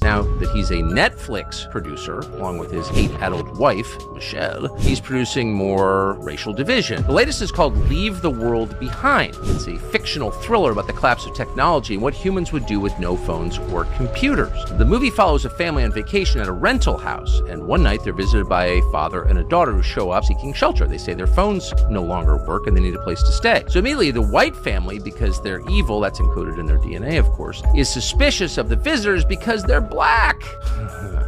Now that he's a Netflix producer, along with his 8-adult wife, Michelle, he's producing more racial division. The latest is called Leave the World Behind. It's a fictional thriller about the collapse of technology and what humans would do with no phones or computers. The movie follows a family on vacation at a rental house, and one night they're visited by a father and a daughter who show up seeking shelter. They say their phones no longer work and they need a place to stay. So immediately the white family, because they're evil, that's included in their DNA of course, is suspicious of the visitors because they're black.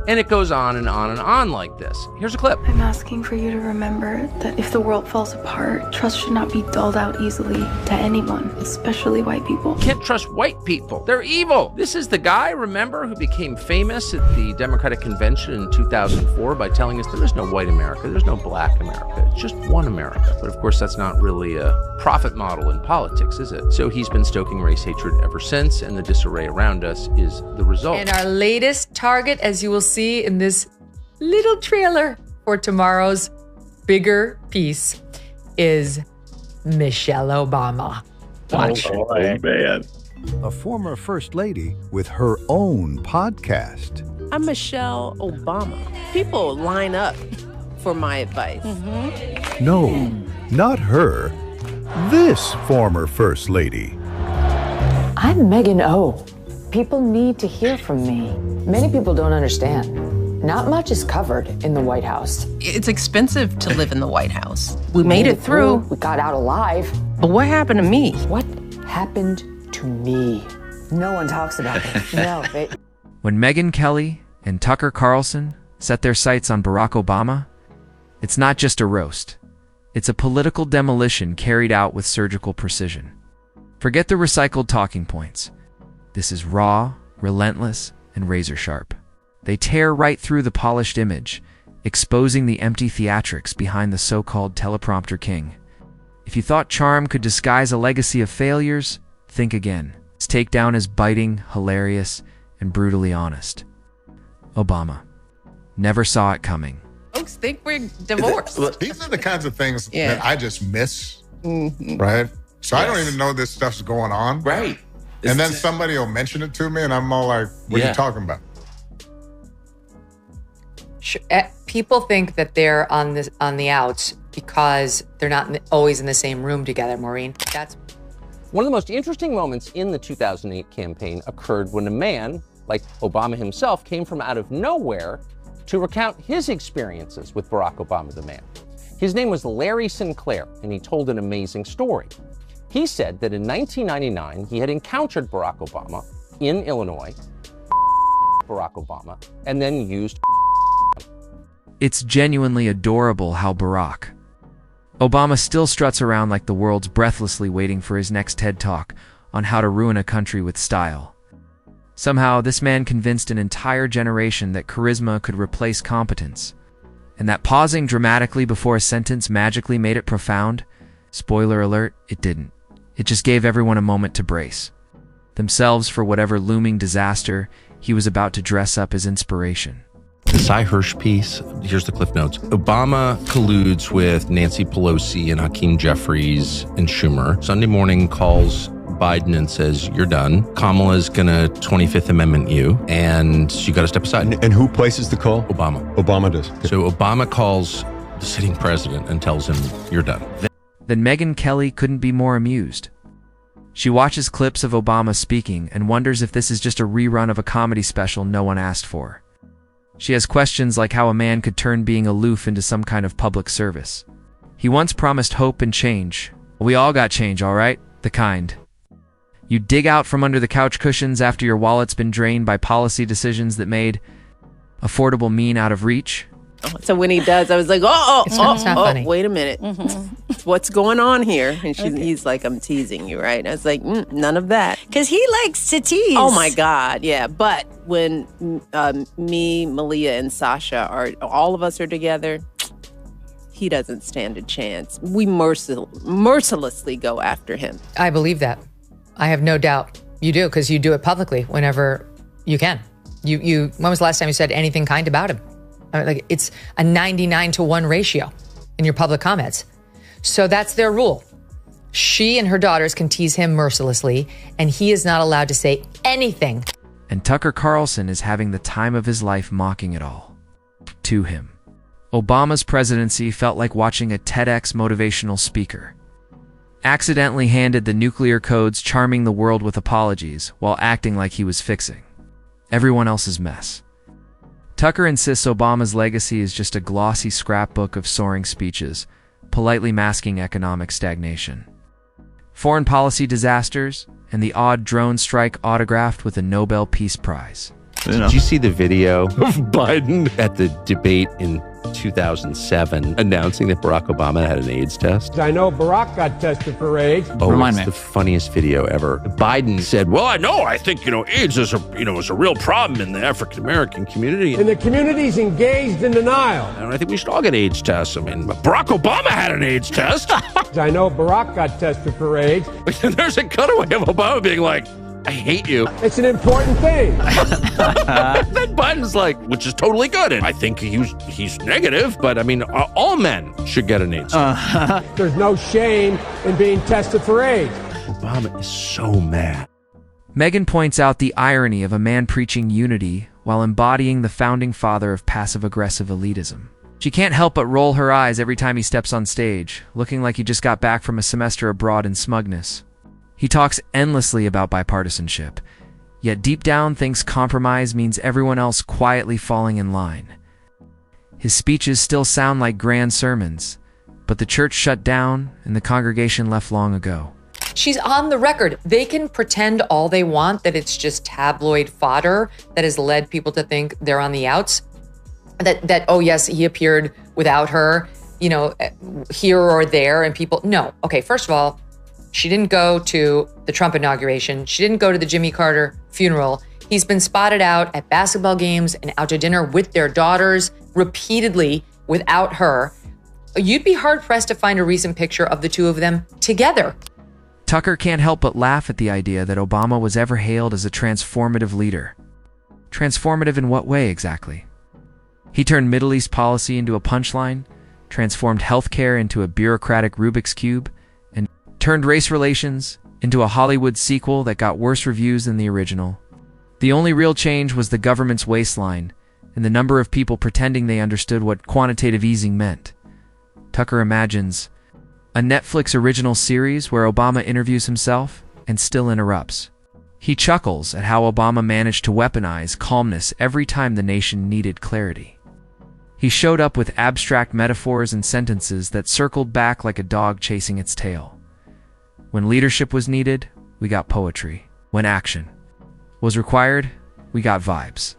And it goes on and on and on like this. Here's a clip. I'm asking for you to remember that if the world falls apart, trust should not be doled out easily to anyone, especially white people. Can't trust white people. They're evil. This is the guy, remember, who became famous at the Democratic Convention in 2004 by telling us there is no white America, there's no black America, it's just one America. But of course, that's not really a profit model in politics, is it? So he's been stoking race hatred ever since, and the disarray around us is the result. And our latest target, as you will see in this little trailer for tomorrow's bigger piece, is Michelle Obama. Watch. Oh, man. A former first lady with her own podcast. I'm Michelle Obama. People line up for my advice. No, not her. This former first lady. I'm Megyn O. People need to hear from me. Many people don't understand. Not much is covered in the White House. It's expensive to live in the White House. We made it through. We got out alive. But what happened to me? What happened to me? No one talks about it. No, When Megyn Kelly and Tucker Carlson set their sights on Barack Obama, it's not just a roast. It's a political demolition carried out with surgical precision. Forget the recycled talking points. This is raw, relentless, and razor sharp. They tear right through the polished image, exposing the empty theatrics behind the so-called teleprompter king. If you thought charm could disguise a legacy of failures, think again. His takedown is biting, hilarious, and brutally honest. Obama never saw it coming. Folks think we're divorced. Look, these are the kinds of things that I just miss, right? So I don't even know this stuff's going on. Right. And then somebody will mention it to me, and I'm all like, what are you talking about? People think that they're on the outs because they're not always in the same room together, Maureen. That's one of the most interesting moments in the 2008 campaign occurred when a man, like Obama himself, came from out of nowhere to recount his experiences with Barack Obama, the man. His name was Larry Sinclair, and he told an amazing story. He said that in 1999, he had encountered Barack Obama in Illinois, Barack Obama, and then used. It's genuinely adorable how Barack Obama still struts around like the world's breathlessly waiting for his next TED Talk on how to ruin a country with style. Somehow, this man convinced an entire generation that charisma could replace competence, and that pausing dramatically before a sentence magically made it profound. Spoiler alert, it didn't. It just gave everyone a moment to brace themselves for whatever looming disaster he was about to dress up as inspiration. The Cy Hirsch piece, here's the Cliff Notes. Obama colludes with Nancy Pelosi and Hakeem Jeffries and Schumer. Sunday morning calls Biden and says, you're done. Kamala's gonna 25th Amendment you, and you gotta step aside. And who places the call? Obama. Obama does. So Obama calls the sitting president and tells him, you're done. Then Megyn Kelly couldn't be more amused. She watches clips of Obama speaking and wonders if this is just a rerun of a comedy special no one asked for. She has questions like how a man could turn being aloof into some kind of public service. He once promised hope and change. We all got change, all right? The kind you dig out from under the couch cushions after your wallet's been drained by policy decisions that made affordable mean out of reach. So when he does, I was like, it's not funny. Wait a minute. What's going on here? And he's like, I'm teasing you, right? I was like, none of that. Because he likes to tease. Oh, my God, yeah. But when me, Malia, and Sasha, all of us are together, he doesn't stand a chance. We mercilessly go after him. I believe that. I have no doubt you do, because you do it publicly whenever you can. You. When was the last time you said anything kind about him? Like, it's a 99-to-1 ratio in your public comments. So that's their rule. She and her daughters can tease him mercilessly, and he is not allowed to say anything. And Tucker Carlson is having the time of his life mocking it all. To him, Obama's presidency felt like watching a TEDx motivational speaker. Accidentally handed the nuclear codes, charming the world with apologies while acting like he was fixing everyone else's mess. Tucker insists Obama's legacy is just a glossy scrapbook of soaring speeches, politely masking economic stagnation, foreign policy disasters, and the odd drone strike autographed with a Nobel Peace Prize. Did you see the video of Biden at the debate in 2007 announcing that Barack Obama had an AIDS test? I know Barack got tested for AIDS. Oh, Remind me. The funniest video ever. Biden said, well, I think, AIDS is a real problem in the African-American community. And the community's engaged in denial. And I think we should all get AIDS tests. I mean, Barack Obama had an AIDS test. I know Barack got tested for AIDS. There's a cutaway of Obama being like, I hate you. It's an important thing. Then Biden's like, which is totally good. And I think he's negative, but I mean, all men should get an AIDS test. There's no shame in being tested for AIDS. Obama is so mad. Megyn points out the irony of a man preaching unity while embodying the founding father of passive-aggressive elitism. She can't help but roll her eyes every time he steps on stage, looking like he just got back from a semester abroad in smugness. He talks endlessly about bipartisanship, yet deep down thinks compromise means everyone else quietly falling in line. His speeches still sound like grand sermons, but the church shut down and the congregation left long ago. She's on the record. They can pretend all they want that it's just tabloid fodder that has led people to think they're on the outs. That oh yes, he appeared without her, here or there, and people, no. Okay, first of all, she didn't go to the Trump inauguration. She didn't go to the Jimmy Carter funeral. He's been spotted out at basketball games and out to dinner with their daughters repeatedly without her. You'd be hard-pressed to find a recent picture of the two of them together. Tucker can't help but laugh at the idea that Obama was ever hailed as a transformative leader. Transformative in what way exactly? He turned Middle East policy into a punchline, transformed healthcare into a bureaucratic Rubik's Cube, and turned race relations into a Hollywood sequel that got worse reviews than the original. The only real change was the government's waistline and the number of people pretending they understood what quantitative easing meant. Tucker imagines a Netflix original series where Obama interviews himself and still interrupts. He chuckles at how Obama managed to weaponize calmness every time the nation needed clarity. He showed up with abstract metaphors and sentences that circled back like a dog chasing its tail. When leadership was needed, we got poetry. When action was required, we got vibes.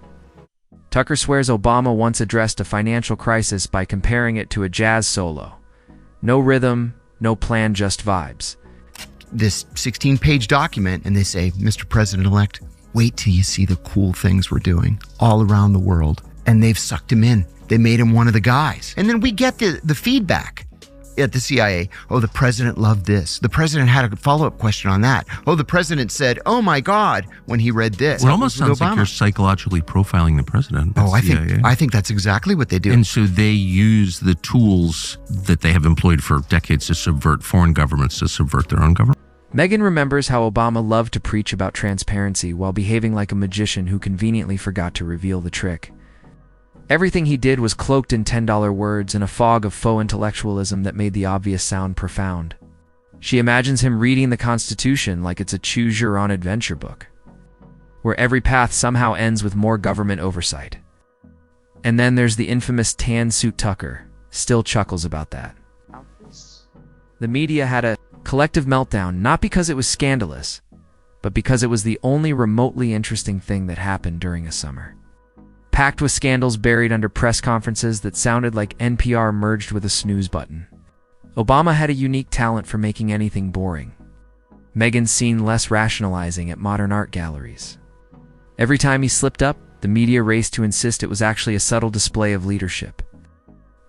Tucker swears Obama once addressed a financial crisis by comparing it to a jazz solo. No rhythm, no plan, just vibes. This 16-page document, and they say, Mr. President-elect, wait till you see the cool things we're doing all around the world. And they've sucked him in. They made him one of the guys. And then we get the feedback at the CIA. Oh, the president loved this. The president had a follow-up question on that. Oh, the president said, oh my God, when he read this. Well, it almost sounds like you're psychologically profiling the president. Oh, I think that's exactly what they do. And so they use the tools that they have employed for decades to subvert foreign governments, to subvert their own government. Megyn remembers how Obama loved to preach about transparency while behaving like a magician who conveniently forgot to reveal the trick. Everything he did was cloaked in $10 words in a fog of faux intellectualism that made the obvious sound profound. She imagines him reading the Constitution like it's a choose-your-own-adventure book, where every path somehow ends with more government oversight. And then there's the infamous tan suit Tucker, still chuckles about that. The media had a collective meltdown, not because it was scandalous, but because it was the only remotely interesting thing that happened during a summer. Packed with scandals buried under press conferences that sounded like NPR merged with a snooze button. Obama had a unique talent for making anything boring. Megyn's seen less rationalizing at modern art galleries. Every time he slipped up, the media raced to insist it was actually a subtle display of leadership.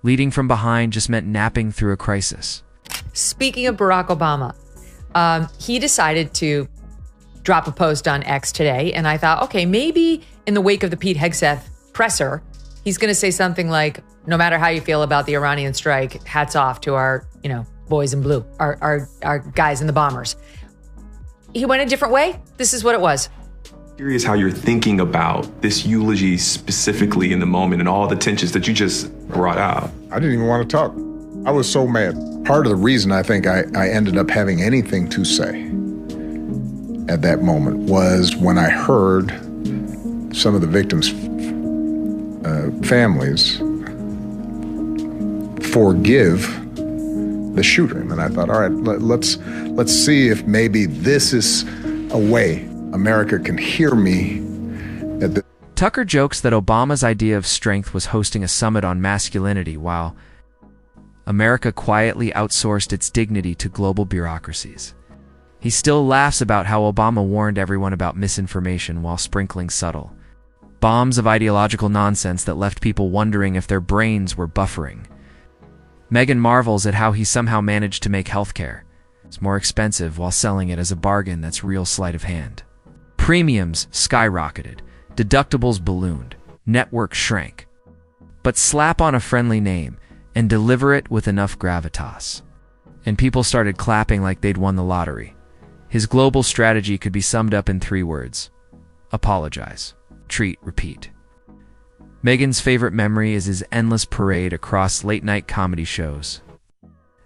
Leading from behind just meant napping through a crisis. Speaking of Barack Obama, he decided to drop a post on X today, and I thought, okay, maybe in the wake of the Pete Hegseth presser, he's going to say something like, no matter how you feel about the Iranian strike, hats off to our, boys in blue, our guys in the bombers. He went a different way. This is what it was. Curious how you're thinking about this eulogy specifically in the moment and all the tensions that you just brought out. I didn't even want to talk. I was so mad. Part of the reason I think I ended up having anything to say at that moment was when I heard some of the victims' families forgive the shooter. And I thought, all right, let's see if maybe this is a way America can hear me. Tucker jokes that Obama's idea of strength was hosting a summit on masculinity, while America quietly outsourced its dignity to global bureaucracies. He still laughs about how Obama warned everyone about misinformation while sprinkling subtle bombs of ideological nonsense that left people wondering if their brains were buffering. Megyn marvels at how he somehow managed to make healthcare more expensive while selling it as a bargain that's real sleight of hand. Premiums skyrocketed, deductibles ballooned, networks shrank. But slap on a friendly name and deliver it with enough gravitas, and people started clapping like they'd won the lottery. His global strategy could be summed up in 3 words: apologize, treat, repeat. Megyn's favorite memory is his endless parade across late-night comedy shows.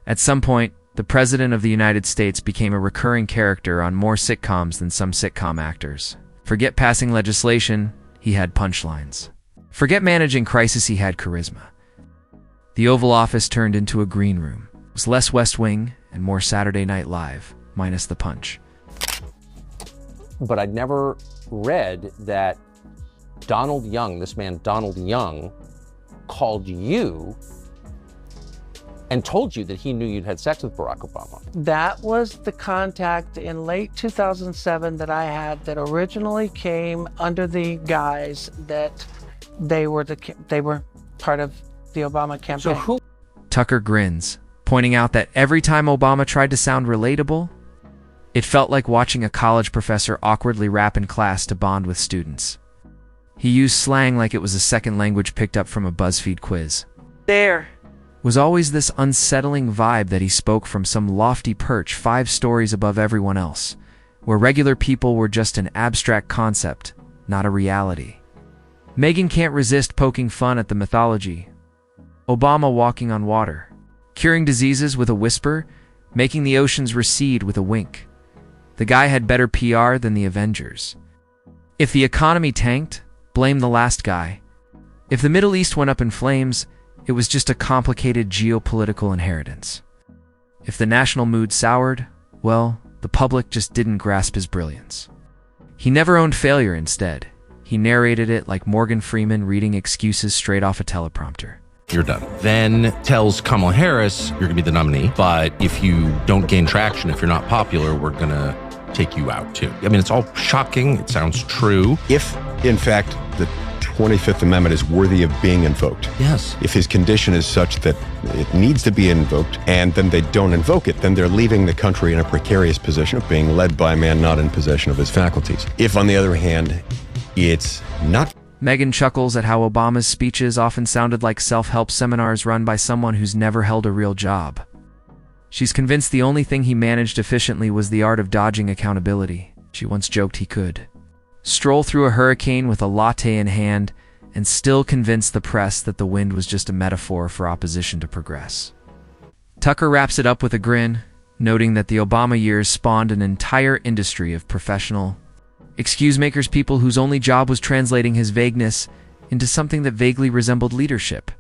At some point, the President of the United States became a recurring character on more sitcoms than some sitcom actors. Forget passing legislation, he had punchlines. Forget managing crisis, he had charisma. The Oval Office turned into a green room. It was less West Wing and more Saturday Night Live, minus the punch. But I'd never read that Donald Young, this man Donald Young, called you and told you that he knew you'd had sex with Barack Obama. That was the contact in late 2007 that I had that originally came under the guise that they were part of the Obama campaign. So who? Tucker grins, pointing out that every time Obama tried to sound relatable, it felt like watching a college professor awkwardly rap in class to bond with students. He used slang like it was a second language picked up from a BuzzFeed quiz. There was always this unsettling vibe that he spoke from some lofty perch 5 stories above everyone else, where regular people were just an abstract concept, not a reality. Megyn can't resist poking fun at the mythology. Obama walking on water, curing diseases with a whisper, making the oceans recede with a wink. The guy had better PR than the Avengers. If the economy tanked, blame the last guy. If the Middle East went up in flames, it was just a complicated geopolitical inheritance. If the national mood soured, well, the public just didn't grasp his brilliance. He never owned failure. Instead, he narrated it like Morgan Freeman reading excuses straight off a teleprompter. You're done. Then tells Kamala Harris, you're going to be the nominee, but if you don't gain traction, if you're not popular, we're going to take you out too. I mean, it's all shocking. It sounds true. If, in fact, the 25th Amendment is worthy of being invoked. Yes. If his condition is such that it needs to be invoked and then they don't invoke it, then they're leaving the country in a precarious position of being led by a man not in possession of his faculties. If, on the other hand, it's not. Megyn chuckles at how Obama's speeches often sounded like self-help seminars run by someone who's never held a real job. She's convinced the only thing he managed efficiently was the art of dodging accountability. She once joked he could stroll through a hurricane with a latte in hand and still convince the press that the wind was just a metaphor for opposition to progress. Tucker wraps it up with a grin, noting that the Obama years spawned an entire industry of professional excuse-makers, people whose only job was translating his vagueness into something that vaguely resembled leadership.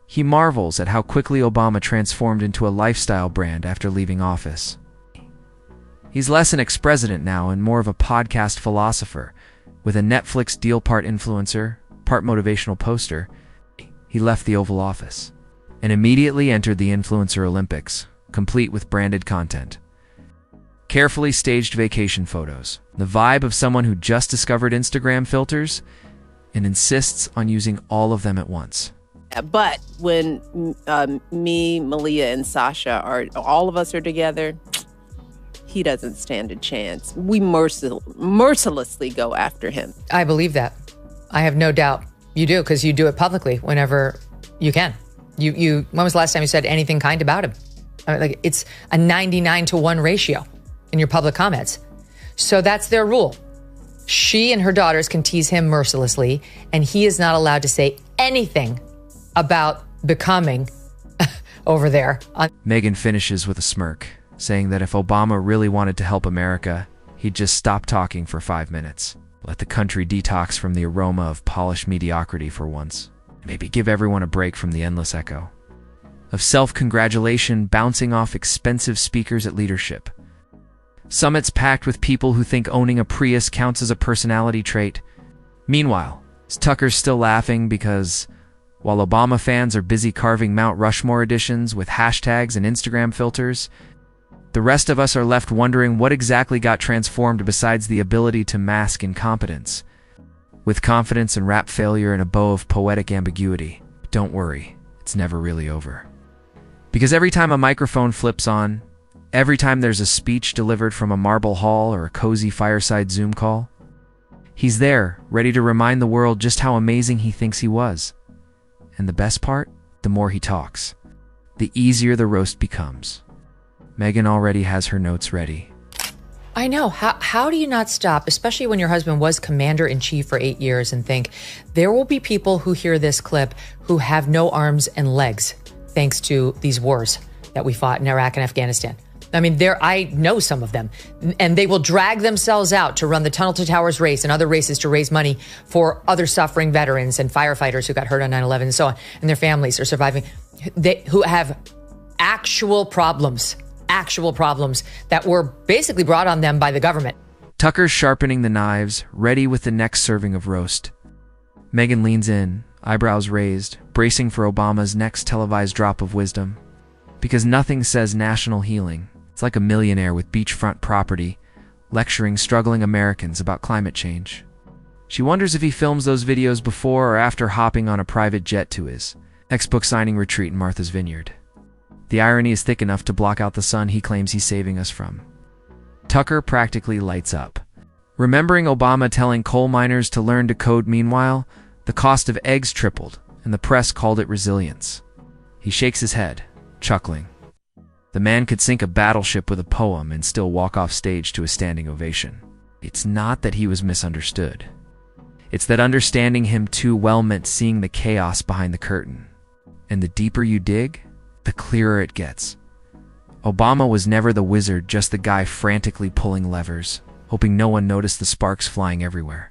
He marvels at how quickly Obama transformed into a lifestyle brand after leaving office. He's less an ex-president now and more of a podcast philosopher, with a Netflix deal part influencer, part motivational poster. He left the Oval Office and immediately entered the Influencer Olympics, complete with branded content. Carefully staged vacation photos, the vibe of someone who just discovered Instagram filters and insists on using all of them at once. But when me, Malia, and Sasha all of us are together, he doesn't stand a chance. We mercilessly go after him. I believe that. I have no doubt you do, because you do it publicly whenever you can. When was the last time you said anything kind about him? I mean, like, it's a 99-to-1 ratio in your public comments. So that's their rule. She and her daughters can tease him mercilessly, and he is not allowed to say anything about becoming over there. Megyn finishes with a smirk, saying that if Obama really wanted to help America, he'd just stop talking for 5 minutes. Let the country detox from the aroma of polished mediocrity for once. Maybe give everyone a break from the endless echo of self-congratulation bouncing off expensive speakers at leadership. Summits packed with people who think owning a Prius counts as a personality trait. Meanwhile, Tucker's still laughing because, while Obama fans are busy carving Mount Rushmore editions with hashtags and Instagram filters, the rest of us are left wondering what exactly got transformed besides the ability to mask incompetence. With confidence and rap failure and a bow of poetic ambiguity, don't worry, it's never really over. Because every time a microphone flips on, every time there's a speech delivered from a marble hall or a cozy fireside Zoom call, he's there, ready to remind the world just how amazing he thinks he was. And the best part, the more he talks, the easier the roast becomes. Megyn already has her notes ready. I know. How do you not stop, especially when your husband was commander-in-chief for 8 years, and think there will be people who hear this clip who have no arms and legs thanks to these wars that we fought in Iraq and Afghanistan. I mean, I know some of them, and they will drag themselves out to run the Tunnel to Towers race and other races to raise money for other suffering veterans and firefighters who got hurt on 9/11 and so on, and their families are surviving, who have actual problems that were basically brought on them by the government. Tucker's sharpening the knives, ready with the next serving of roast. Megyn leans in, eyebrows raised, bracing for Obama's next televised drop of wisdom. Because nothing says national healing. It's like a millionaire with beachfront property, lecturing struggling Americans about climate change. She wonders if he films those videos before or after hopping on a private jet to his ex-book signing retreat in Martha's Vineyard. The irony is thick enough to block out the sun he claims he's saving us from. Tucker practically lights up. Remembering Obama telling coal miners to learn to code meanwhile, the cost of eggs tripled, and the press called it resilience. He shakes his head, chuckling. The man could sink a battleship with a poem and still walk off stage to a standing ovation. It's not that he was misunderstood. It's that understanding him too well meant seeing the chaos behind the curtain. And the deeper you dig, the clearer it gets. Obama was never the wizard, just the guy frantically pulling levers, hoping no one noticed the sparks flying everywhere.